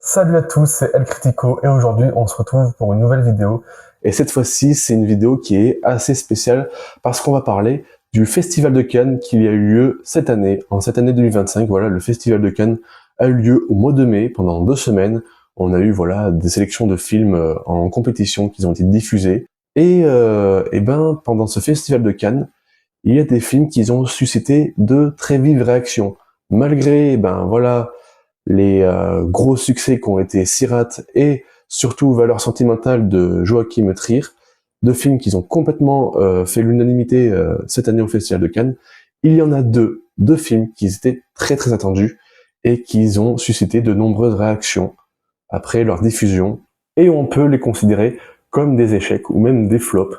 Salut à tous, c'est El Critico et aujourd'hui on se retrouve pour une nouvelle vidéo. Et cette fois-ci, c'est une vidéo qui est assez spéciale parce qu'on va parler du Festival de Cannes qui a eu lieu cette année, en cette année 2025. Voilà, le Festival de Cannes a eu lieu au mois de mai pendant 2 semaines. On a eu voilà des sélections de films en compétition qui ont été diffusés. Et ben pendant ce Festival de Cannes, il y a des films qui ont suscité de très vives réactions. Malgré ben voilà les gros succès qui ont été Sirat et surtout Valeurs sentimentales de Joachim Trier, deux films qui ont complètement fait l'unanimité cette année au Festival de Cannes. Il y en a deux films qui étaient très très attendus et qui ont suscité de nombreuses réactions après leur diffusion, et on peut les considérer comme des échecs ou même des flops,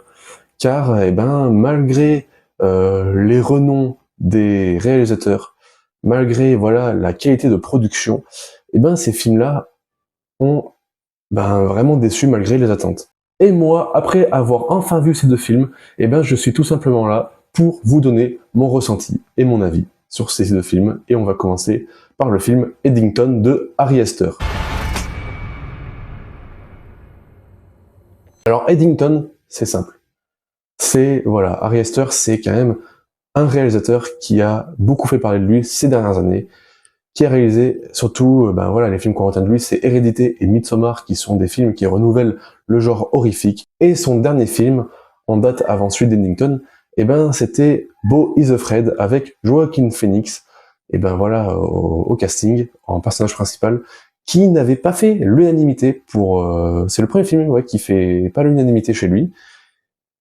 car eh ben, malgré les renoms des réalisateurs, malgré voilà la qualité de production, eh ben ces films-là ont ben vraiment déçu malgré les attentes. Et moi, après avoir enfin vu ces deux films, eh ben je suis tout simplement là pour vous donner mon ressenti et mon avis sur ces deux films. Et on va commencer par le film Eddington de Ari Aster. Alors Eddington, c'est simple. C'est voilà, Ari Aster, c'est quand même un réalisateur qui a beaucoup fait parler de lui ces dernières années, qui a réalisé surtout, ben voilà, les films qu'on retient de lui, c'est Hérédité et Midsommar, qui sont des films qui renouvellent le genre horrifique. Et son dernier film, en date avant celui d'Eddington, eh ben c'était Beau is Afraid avec Joaquin Phoenix, et ben voilà, au casting, en personnage principal, qui n'avait pas fait l'unanimité pour... c'est le premier film ouais, qui fait pas l'unanimité chez lui.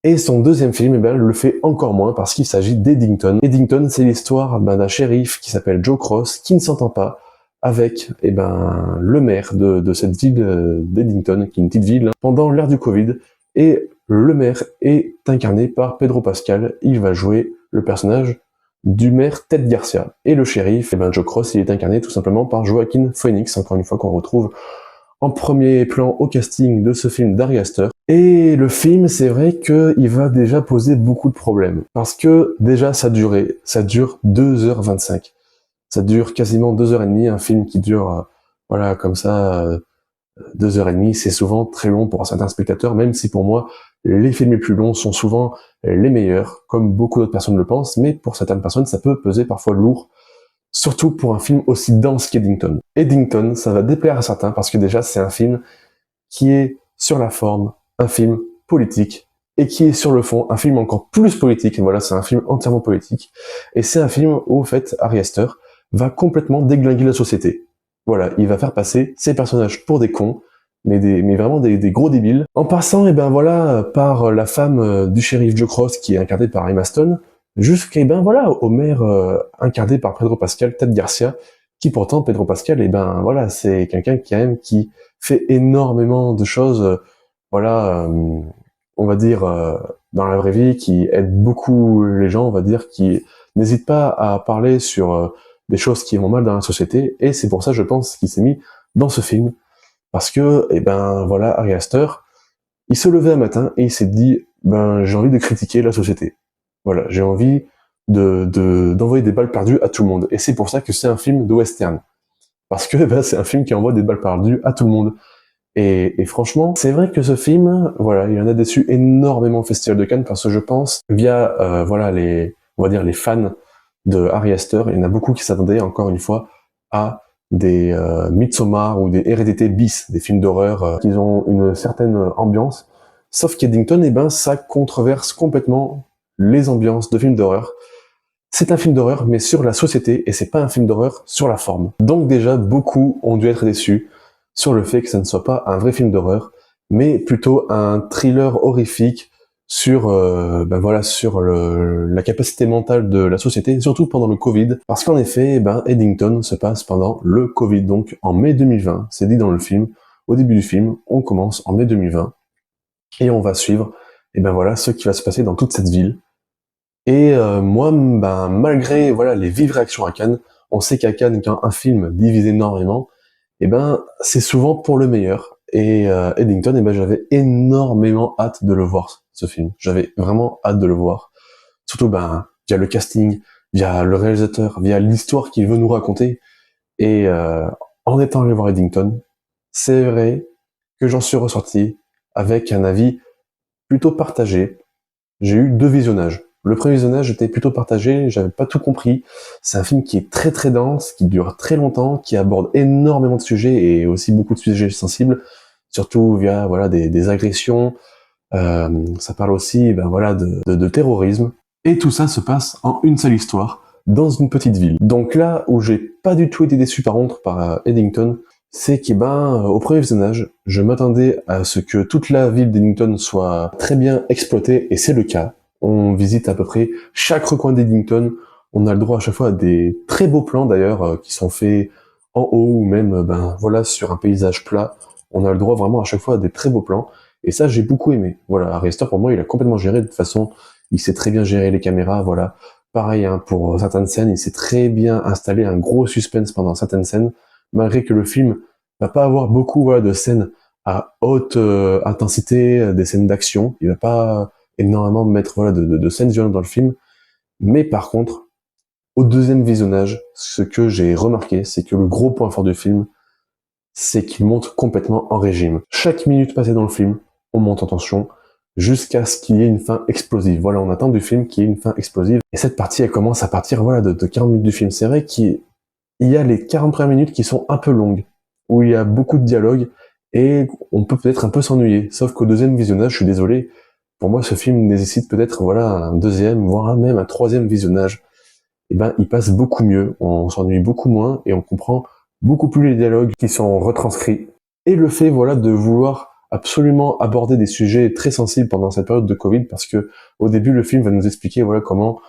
Et son deuxième film, eh ben, le fait encore moins parce qu'il s'agit d'Eddington. Eddington, c'est l'histoire d'un shérif qui s'appelle Joe Cross, qui ne s'entend pas avec eh ben, le maire de cette ville d'Eddington, qui est une petite ville, pendant l'ère du Covid. Et le maire est incarné par Pedro Pascal. Il va jouer le personnage du maire Ted Garcia. Et le shérif, eh ben, Joe Cross, il est incarné tout simplement par Joaquin Phoenix, encore une fois qu'on retrouve en premier plan au casting de ce film d'Ari Aster. Et le film, c'est vrai qu'il va déjà poser beaucoup de problèmes. Parce que déjà, ça dure 2h25. Ça dure quasiment 2h30, un film qui dure, voilà, comme ça, 2h30, c'est souvent très long pour certains spectateurs, même si pour moi, les films les plus longs sont souvent les meilleurs, comme beaucoup d'autres personnes le pensent, mais pour certaines personnes, ça peut peser parfois lourd, surtout pour un film aussi dense qu'Eddington. Eddington, ça va déplaire à certains, parce que déjà, c'est un film qui est sur la forme un film politique, et qui est sur le fond un film encore plus politique. Et voilà, c'est un film entièrement politique. Et c'est un film où, en fait, Ari Aster va complètement déglinguer la société. Voilà, il va faire passer ses personnages pour des cons, mais vraiment des gros débiles, en passant, et ben voilà, par la femme du shérif Joe Cross, qui est incarnée par Emma Stone, jusqu'à, ben voilà, au maire incarné par Pedro Pascal, Ted Garcia, qui pourtant, Pedro Pascal, et ben voilà, c'est quelqu'un qui fait énormément de choses, voilà, on va dire, dans la vraie vie, qui aide beaucoup les gens, on va dire, qui n'hésite pas à parler sur des choses qui vont mal dans la société, et c'est pour ça, je pense, qu'il s'est mis dans ce film, parce que, eh ben, voilà, Ari Aster, il se levait un matin et il s'est dit, ben, j'ai envie de critiquer la société. Voilà, j'ai envie d'envoyer des balles perdues à tout le monde, et c'est pour ça que c'est un film de western. Parce que, ben, c'est un film qui envoie des balles perdues à tout le monde. Et franchement, c'est vrai que ce film, voilà, il en a déçu énormément au Festival de Cannes parce que je pense, via voilà on va dire les fans de Ari Aster, il y en a beaucoup qui s'attendaient encore une fois à des Midsommar ou des Hérédité bis, des films d'horreur qui ont une certaine ambiance. Sauf qu'Eddington, eh ben, ça controverse complètement les ambiances de films d'horreur. C'est un film d'horreur, mais sur la société, et c'est pas un film d'horreur sur la forme. Donc déjà, beaucoup ont dû être déçus sur le fait que ça ne soit pas un vrai film d'horreur, mais plutôt un thriller horrifique sur, ben voilà, sur la capacité mentale de la société, surtout pendant le Covid, parce qu'en effet, ben Eddington se passe pendant le Covid, donc en mai 2020, c'est dit dans le film. Au début du film, on commence en mai 2020, et on va suivre, et ben voilà, ce qui va se passer dans toute cette ville. Et moi, ben, malgré voilà les vives réactions à Cannes, on sait qu'à Cannes, quand un film divise énormément, eh ben c'est souvent pour le meilleur. Et Eddington, eh ben j'avais énormément hâte de le voir, ce film. J'avais vraiment hâte de le voir. Surtout ben via le casting, via le réalisateur, via l'histoire qu'il veut nous raconter. Et en étant allé voir Eddington, c'est vrai que j'en suis ressorti avec un avis plutôt partagé. J'ai eu 2 visionnages. Le premier visionnage était plutôt partagé, j'avais pas tout compris. C'est un film qui est très très dense, qui dure très longtemps, qui aborde énormément de sujets et aussi beaucoup de sujets sensibles, surtout via voilà des agressions. Ça parle aussi voilà de terrorisme. Et tout ça se passe en une seule histoire, dans une petite ville. Donc là où j'ai pas du tout été déçu par contre par Eddington, c'est que au premier visionnage, je m'attendais à ce que toute la ville d'Eddington soit très bien exploitée, et c'est le cas. On visite à peu près chaque recoin d'Eddington, on a le droit à chaque fois à des très beaux plans d'ailleurs, qui sont faits en haut ou même voilà sur un paysage plat. On a le droit vraiment à chaque fois à des très beaux plans, et ça j'ai beaucoup aimé. Voilà, Ari Aster pour moi il a complètement géré, de toute façon il sait très bien gérer les caméras, voilà. Pareil, hein, pour certaines scènes, il sait très bien installer un gros suspense pendant certaines scènes, malgré que le film va pas avoir beaucoup voilà, de scènes à haute intensité, des scènes d'action. Il va pas énormément mettre voilà, de scènes violentes dans le film. Mais par contre, au deuxième visionnage, ce que j'ai remarqué, c'est que le gros point fort du film, c'est qu'il monte complètement en régime. Chaque minute passée dans le film, on monte en tension, jusqu'à ce qu'il y ait une fin explosive. Voilà, on attend du film qu'il y ait une fin explosive. Et cette partie, elle commence à partir voilà, de 40 minutes du film. C'est vrai qu'il y a les 40 premières minutes qui sont un peu longues, où il y a beaucoup de dialogue, et on peut peut-être un peu s'ennuyer. Sauf qu'au deuxième visionnage, je suis désolé, pour moi, ce film nécessite peut-être voilà un deuxième, voire même un troisième visionnage. Et il passe beaucoup mieux, on s'ennuie beaucoup moins, et on comprend beaucoup plus les dialogues qui sont retranscrits. Et le fait, voilà, de vouloir absolument aborder des sujets très sensibles pendant cette période de Covid, parce que au début, le film va nous expliquer, voilà, comment,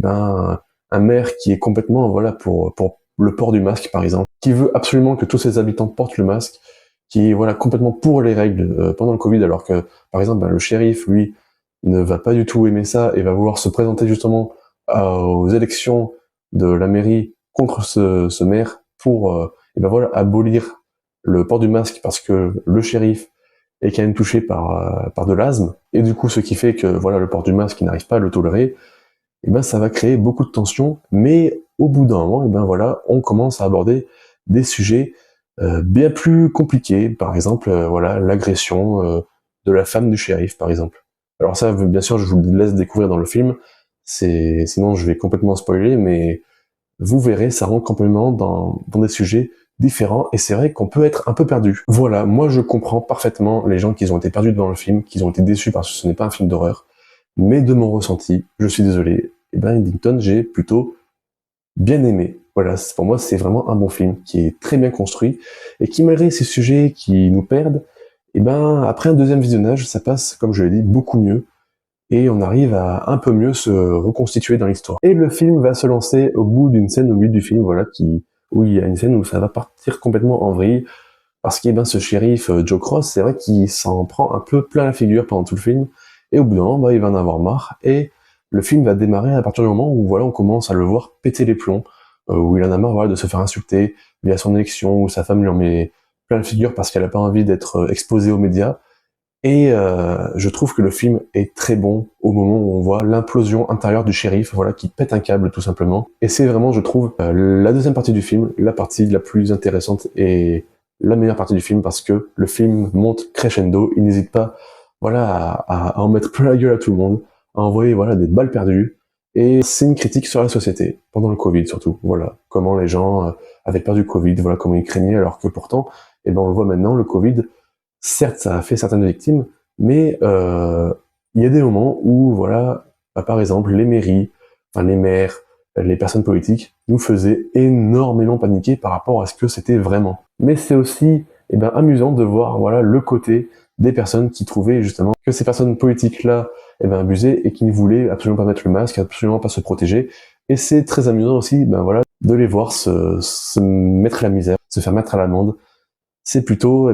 un maire qui est complètement, voilà, pour le port du masque, par exemple, qui veut absolument que tous ses habitants portent le masque, qui est, voilà, complètement pour les règles pendant le Covid, alors que, par exemple, le shérif, lui, ne va pas du tout aimer ça et va vouloir se présenter justement aux élections de la mairie contre ce maire pour voilà, abolir le port du masque, parce que le shérif est quand même touché par de l'asthme, et du coup ce qui fait que voilà le port du masque il n'arrive pas à le tolérer, et ça va créer beaucoup de tensions, mais au bout d'un moment, voilà, on commence à aborder des sujets bien plus compliqués, par exemple voilà l'agression de la femme du shérif, par exemple. Alors ça, bien sûr, je vous laisse découvrir dans le film, sinon je vais complètement spoiler, mais vous verrez, ça rentre complètement dans des sujets différents, et c'est vrai qu'on peut être un peu perdu. Voilà, moi je comprends parfaitement les gens qui ont été perdus devant le film, qui ont été déçus parce que ce n'est pas un film d'horreur, mais de mon ressenti, je suis désolé, Eddington, j'ai plutôt bien aimé. Voilà, pour moi c'est vraiment un bon film, qui est très bien construit, et qui malgré ces sujets qui nous perdent, après un deuxième visionnage, ça passe, comme je l'ai dit, beaucoup mieux, et on arrive à un peu mieux se reconstituer dans l'histoire. Et le film va se lancer au bout d'une scène, au milieu du film, voilà, où il y a une scène où ça va partir complètement en vrille, parce que ce shérif Joe Cross, c'est vrai qu'il s'en prend un peu plein la figure pendant tout le film, et au bout d'un moment, il va en avoir marre, et le film va démarrer à partir du moment où voilà, on commence à le voir péter les plombs, où il en a marre voilà, de se faire insulter via son élection, où sa femme lui en met plein la figure parce qu'elle n'a pas envie d'être exposée aux médias. Et je trouve que le film est très bon au moment où on voit l'implosion intérieure du shérif, voilà, qui pète un câble tout simplement. Et c'est vraiment, je trouve, la deuxième partie du film, la partie la plus intéressante et la meilleure partie du film, parce que le film monte crescendo, il n'hésite pas, voilà, à en mettre plein la gueule à tout le monde, à envoyer voilà des balles perdues. Et c'est une critique sur la société pendant le Covid surtout. Voilà, comment les gens avaient perdu le Covid, voilà comment ils craignaient, alors que pourtant, on le voit maintenant, le Covid. Certes, ça a fait certaines victimes, mais il y a des moments où, voilà, par exemple, les mairies, enfin les maires, les personnes politiques, nous faisaient énormément paniquer par rapport à ce que c'était vraiment. Mais c'est aussi amusant de voir voilà, le côté des personnes qui trouvaient justement que ces personnes politiques-là abusaient et qui ne voulaient absolument pas mettre le masque, absolument pas se protéger. Et c'est très amusant aussi voilà, de les voir se mettre à la misère, se faire mettre à l'amende. C'est plutôt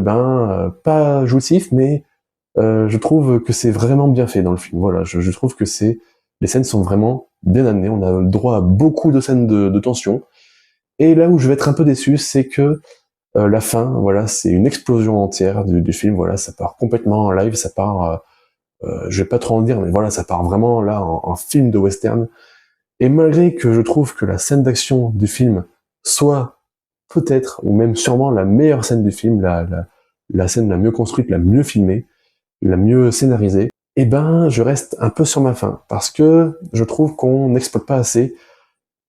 pas jouissif, mais je trouve que c'est vraiment bien fait dans le film. Voilà, je trouve que les scènes sont vraiment bien amenées, on a le droit à beaucoup de scènes de tension, et là où je vais être un peu déçu, c'est que la fin, voilà, c'est une explosion entière du film, voilà, ça part complètement en live, ça part, je vais pas trop en dire, mais voilà, ça part vraiment là en film de western, et malgré que je trouve que la scène d'action du film soit peut-être, ou même sûrement la meilleure scène du film, la scène la mieux construite, la mieux filmée, la mieux scénarisée, eh ben, je reste un peu sur ma faim, parce que je trouve qu'on n'exploite pas assez,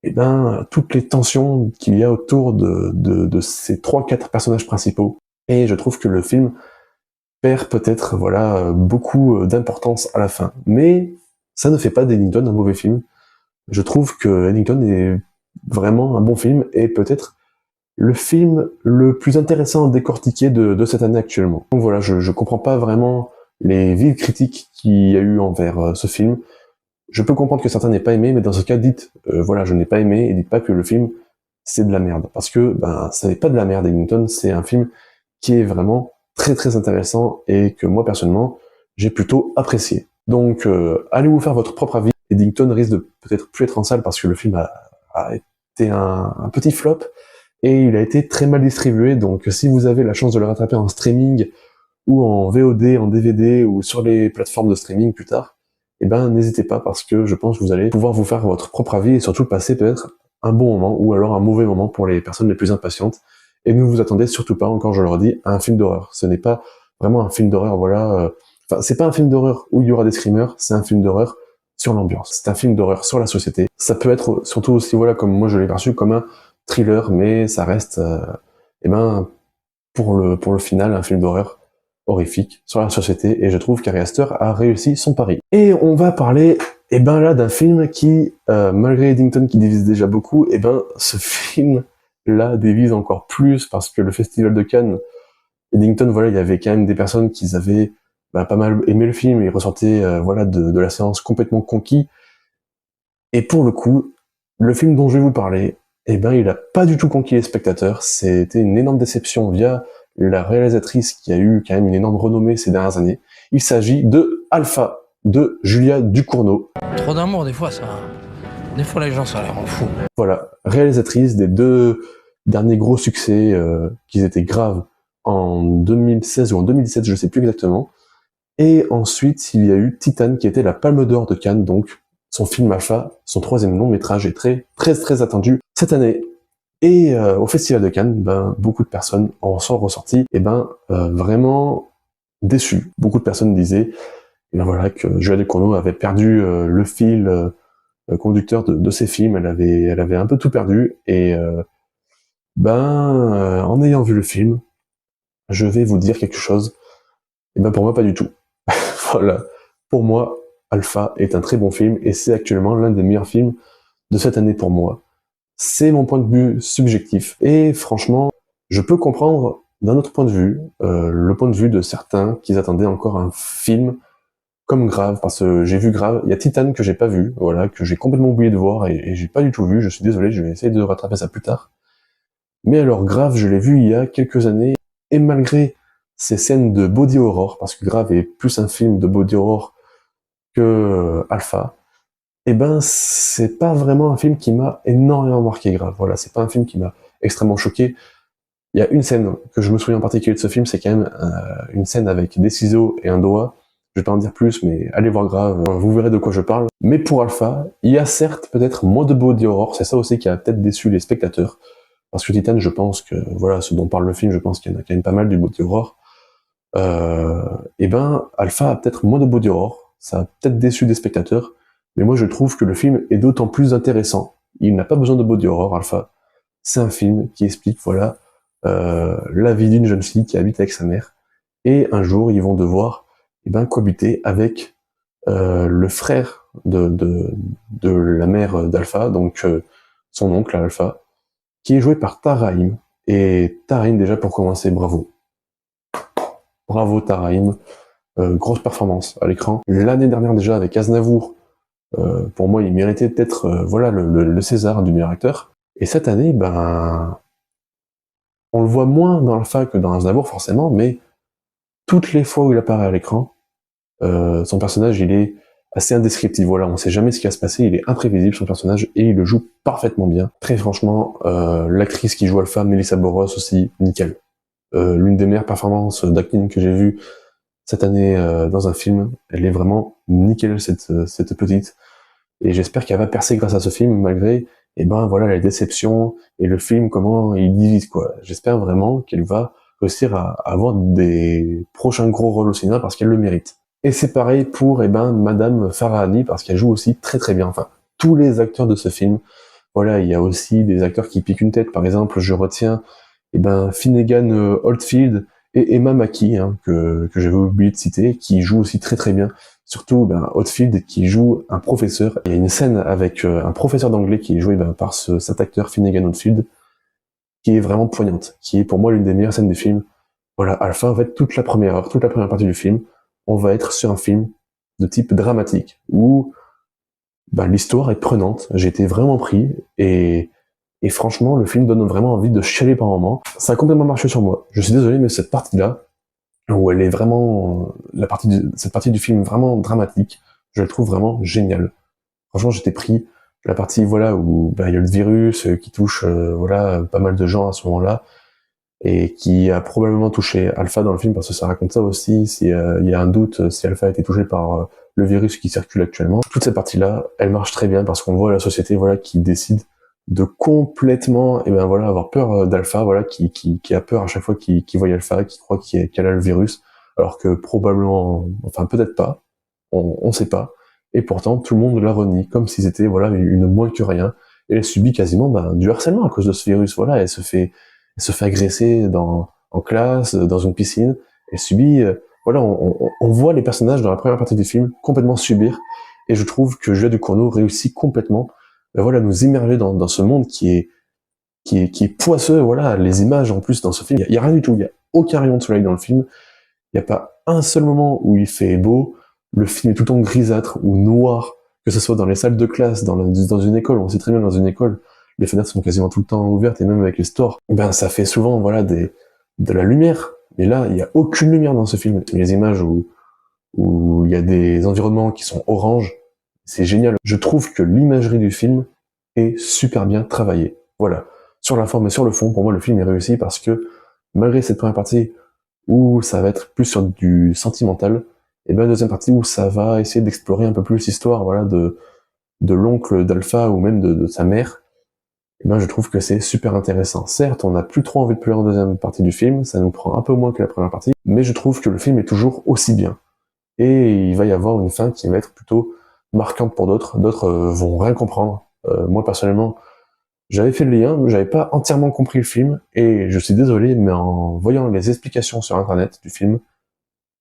eh ben, toutes les tensions qu'il y a autour de ces 3-4 personnages principaux. Et je trouve que le film perd peut-être, voilà, beaucoup d'importance à la fin. Mais ça ne fait pas d'Eddington un mauvais film. Je trouve que Eddington est vraiment un bon film, et peut-être le film le plus intéressant à décortiquer de cette année actuellement. Donc voilà, je comprends pas vraiment les vives critiques qu'il y a eu envers ce film. Je peux comprendre que certains n'aient pas aimé, mais dans ce cas, dites, voilà, je n'ai pas aimé, et dites pas que le film, c'est de la merde. Parce que, ben, ça n'est pas de la merde, Eddington, c'est un film qui est vraiment très très intéressant, et que moi, personnellement, j'ai plutôt apprécié. Donc, allez vous faire votre propre avis. Eddington risque de peut-être plus être en salle, parce que le film a été un petit flop, et il a été très mal distribué, donc si vous avez la chance de le rattraper en streaming, ou en VOD, en DVD, ou sur les plateformes de streaming plus tard, eh ben n'hésitez pas, parce que je pense que vous allez pouvoir vous faire votre propre avis, et surtout passer peut-être un bon moment, ou alors un mauvais moment pour les personnes les plus impatientes, et ne vous attendez surtout pas, encore je le redis, à un film d'horreur. Ce n'est pas vraiment un film d'horreur, voilà, enfin c'est pas un film d'horreur où il y aura des screamers, c'est un film d'horreur sur l'ambiance. C'est un film d'horreur sur la société. Ça peut être surtout aussi, voilà, comme moi je l'ai perçu, comme un thriller, mais ça reste, eh ben, pour le final, un film d'horreur horrifique sur la société, et je trouve qu'Ari Aster a réussi son pari. Et on va parler, eh ben là, d'un film qui, malgré Eddington qui divise déjà beaucoup, eh ben ce film là divise encore plus, parce que le Festival de Cannes, Eddington, voilà, il y avait quand même des personnes qui avaient pas mal aimé le film, et ressortaient voilà, de la séance complètement conquis. Et pour le coup, le film dont je vais vous parler, eh ben, il a pas du tout conquis les spectateurs. C'était une énorme déception via la réalisatrice, qui a eu quand même une énorme renommée ces dernières années. Il s'agit de Alpha, de Julia Ducournau. Trop d'amour, des fois, ça. Des fois, les gens, ça les rend fous. Voilà, réalisatrice des 2 derniers gros succès, qui étaient graves en 2016 ou en 2017, je sais plus exactement. Et ensuite, il y a eu Titan, qui était la Palme d'Or de Cannes, donc son film Alpha, son 3e long métrage, est très attendu cette année. Et au Festival de Cannes, ben, beaucoup de personnes en sont ressorties, et ben, vraiment déçues. Beaucoup de personnes disaient, et ben voilà, que Julia Ducournau avait perdu le fil conducteur de ses films. Elle avait un peu tout perdu, et en ayant vu le film, je vais vous dire quelque chose. Et ben pour moi, pas du tout. Voilà. Pour moi, Alpha est un très bon film, et c'est actuellement l'un des meilleurs films de cette année pour moi. C'est mon point de vue subjectif, et franchement, je peux comprendre d'un autre point de vue, le point de vue de certains qui attendaient encore un film comme Grave, parce que j'ai vu Grave, il y a Titan que j'ai pas vu, voilà, que j'ai complètement oublié de voir, et j'ai pas du tout vu, je suis désolé, je vais essayer de rattraper ça plus tard. Mais alors Grave, je l'ai vu il y a quelques années, et malgré ces scènes de body horror, parce que Grave est plus un film de body horror que Alpha, eh ben c'est pas vraiment un film qui m'a énormément marqué, Grave. Voilà, c'est pas un film qui m'a extrêmement choqué. Il y a une scène que je me souviens en particulier de ce film, c'est quand même une scène avec des ciseaux et un doigt. Je vais pas en dire plus, mais allez voir Grave, vous verrez de quoi je parle. Mais pour Alpha, il y a certes peut-être moins de body horror, c'est ça aussi qui a peut-être déçu les spectateurs. Parce que Titan, je pense que, voilà, ce dont parle le film, je pense qu'il y en a quand même pas mal du body horror. Et ben, Alpha a peut-être moins de body horror, ça a peut-être déçu des spectateurs, mais moi je trouve que le film est d'autant plus intéressant. Il n'a pas besoin de body horror, Alpha. C'est un film qui explique, voilà, la vie d'une jeune fille qui habite avec sa mère, et un jour ils vont devoir, cohabiter avec le frère de la mère d'Alpha, donc son oncle Alpha, qui est joué par Taraim. Et Taraim, déjà pour commencer, bravo. Bravo Taraim, grosse performance à l'écran. L'année dernière déjà avec Aznavour, pour moi il méritait peut-être voilà, le César du meilleur acteur. Et cette année, on le voit moins dans Alpha que dans Aznavour forcément, mais toutes les fois où il apparaît à l'écran, son personnage il est assez indescriptible. Voilà, on sait jamais ce qui va se passer, il est imprévisible son personnage, et il le joue parfaitement bien. Très franchement, l'actrice qui joue Alpha, Melissa Boros aussi, nickel. L'une des meilleures performances d'acting que j'ai vues cette année dans un film. Elle est vraiment nickel, cette petite. Et j'espère qu'elle va percer grâce à ce film, malgré, voilà, les déceptions, et le film, comment il divise, quoi. J'espère vraiment qu'elle va réussir à avoir des prochains gros rôles au cinéma parce qu'elle le mérite. Et c'est pareil pour Madame Farahani parce qu'elle joue aussi très très bien. Enfin, tous les acteurs de ce film. Voilà, il y a aussi des acteurs qui piquent une tête. Par exemple, je retiens Finnegan Oldfield et Emma Mackey, hein, que j'avais oublié de citer, qui jouent aussi très très bien. Surtout Oldfield qui joue un professeur. Il y a une scène avec un professeur d'anglais qui est joué par cet acteur Finnegan Oldfield, qui est vraiment poignante, qui est pour moi l'une des meilleures scènes du film. Voilà, à la fin, en fait, toute la première heure, toute la première partie du film, on va être sur un film de type dramatique, où l'histoire est prenante, j'ai été vraiment pris, et franchement, le film donne vraiment envie de chialer par moments. Ça a complètement marché sur moi. Je suis désolé, mais cette partie-là, où elle est vraiment, cette partie du film vraiment dramatique, je la trouve vraiment géniale. Franchement, j'étais pris. La partie, voilà, où il y a le virus qui touche, pas mal de gens à ce moment-là, et qui a probablement touché Alpha dans le film, parce que ça raconte ça aussi, si il y a un doute si Alpha a été touché par le virus qui circule actuellement. Toute cette partie-là, elle marche très bien, parce qu'on voit la société, qui décide de complètement, avoir peur d'Alpha, qui a peur à chaque fois qu'il voit Alpha, qui croit qu'elle a le virus, alors que probablement, enfin peut-être pas, on sait pas, et pourtant tout le monde la renie, comme si c'était une moins que rien, et elle subit quasiment du harcèlement à cause de ce virus, elle se fait agresser en classe, dans une piscine, elle subit, on voit les personnages dans la première partie du film complètement subir, et je trouve que Julia Ducournau réussit complètement nous immerger dans ce monde qui est poisseux, les images en plus dans ce film, il y a rien du tout, il y a aucun rayon de soleil dans le film, il y a pas un seul moment où il fait beau, le film est tout le temps grisâtre ou noir, que ce soit dans les salles de classe, dans une école, on sait très bien dans une école, les fenêtres sont quasiment tout le temps ouvertes, et même avec les stores, ça fait souvent, de la lumière, et là, il y a aucune lumière dans ce film, les images où il y a des environnements qui sont orange, c'est génial. Je trouve que l'imagerie du film est super bien travaillée. Voilà. Sur la forme et sur le fond, pour moi, le film est réussi parce que, malgré cette première partie où ça va être plus sur du sentimental, et la deuxième partie où ça va essayer d'explorer un peu plus l'histoire, de l'oncle d'Alpha ou même de sa mère, je trouve que c'est super intéressant. Certes, on n'a plus trop envie de pleurer en deuxième partie du film, ça nous prend un peu moins que la première partie, mais je trouve que le film est toujours aussi bien. Et il va y avoir une fin qui va être plutôt marquante pour d'autres. D'autres vont rien comprendre. Moi, personnellement, j'avais fait le lien, mais j'avais pas entièrement compris le film, et je suis désolé, mais en voyant les explications sur Internet du film,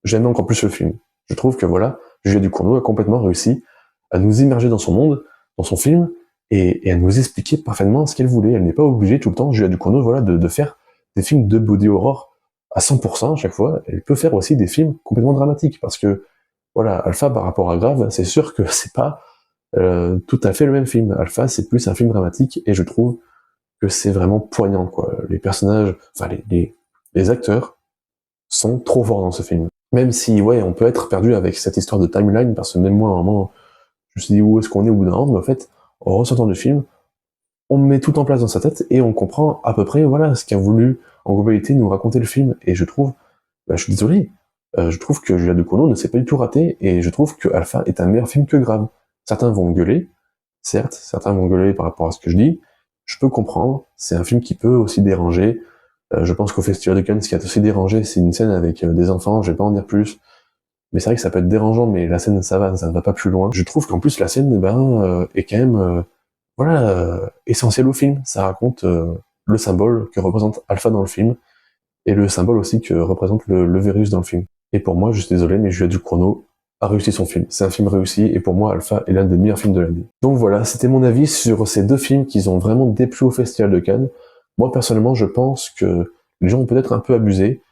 j'aime encore plus le film. Je trouve que Julia Ducournau a complètement réussi à nous immerger dans son monde, dans son film, et à nous expliquer parfaitement ce qu'elle voulait. Elle n'est pas obligée tout le temps, Julia Ducournau, de faire des films de body horror à 100% à chaque fois. Elle peut faire aussi des films complètement dramatiques, parce que Alpha par rapport à Grave, c'est sûr que c'est pas tout à fait le même film. Alpha, c'est plus un film dramatique, et je trouve que c'est vraiment poignant, quoi. Les personnages, les acteurs sont trop forts dans ce film. Même si, on peut être perdu avec cette histoire de timeline, parce que même moi, à un moment, je me suis dit où est-ce qu'on est au bout d'un an, mais en fait, en ressortant du film, on met tout en place dans sa tête, et on comprend à peu près, ce qu'a voulu, en globalité, nous raconter le film, et je trouve, je suis désolé, je trouve que Julia Ducournau ne s'est pas du tout raté, et je trouve que Alpha est un meilleur film que Grave. Certains vont gueuler, certes, certains vont gueuler par rapport à ce que je dis, je peux comprendre, c'est un film qui peut aussi déranger, je pense qu'au Festival de Cannes, ce qui a aussi dérangé, c'est une scène avec des enfants, je vais pas en dire plus, mais c'est vrai que ça peut être dérangeant, mais la scène, ça va, ça ne va pas plus loin. Je trouve qu'en plus, la scène, est quand même, essentielle au film. Ça raconte le symbole que représente Alpha dans le film, et le symbole aussi que représente le virus dans le film. Et pour moi, je suis désolé, mais Julia Ducournau a réussi son film. C'est un film réussi, et pour moi, Alpha est l'un des meilleurs films de l'année. Donc voilà, c'était mon avis sur ces deux films qui ont vraiment déplu au Festival de Cannes. Moi, personnellement, je pense que les gens ont peut-être un peu abusé.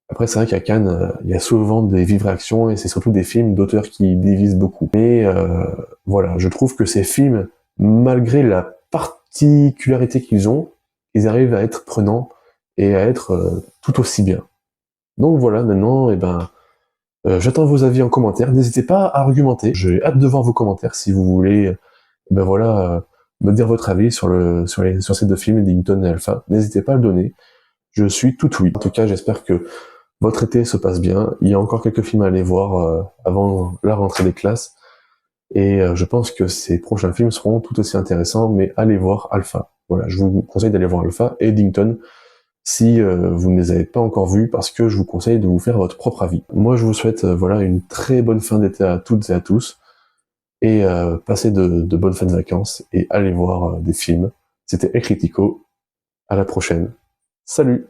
Après, c'est vrai qu'à Cannes, il y a souvent des vives réactions, et c'est surtout des films d'auteurs qui divisent beaucoup. Mais je trouve que ces films, malgré la particularité qu'ils ont, ils arrivent à être prenants et à être tout aussi bien. Donc voilà, maintenant, j'attends vos avis en commentaire. N'hésitez pas à argumenter. J'ai hâte de voir vos commentaires si vous voulez, me dire votre avis sur ces deux films, Eddington et Alpha. N'hésitez pas à le donner. Je suis tout oui. En tout cas, j'espère que votre été se passe bien. Il y a encore quelques films à aller voir avant la rentrée des classes. Et je pense que ces prochains films seront tout aussi intéressants, mais allez voir Alpha. Voilà, je vous conseille d'aller voir Alpha et Eddington. si vous ne les avez pas encore vus, parce que je vous conseille de vous faire votre propre avis. Moi, je vous souhaite voilà une très bonne fin d'été à toutes et à tous, et passez de bonnes fins de vacances, et allez voir des films. C'était El Critico, à la prochaine. Salut!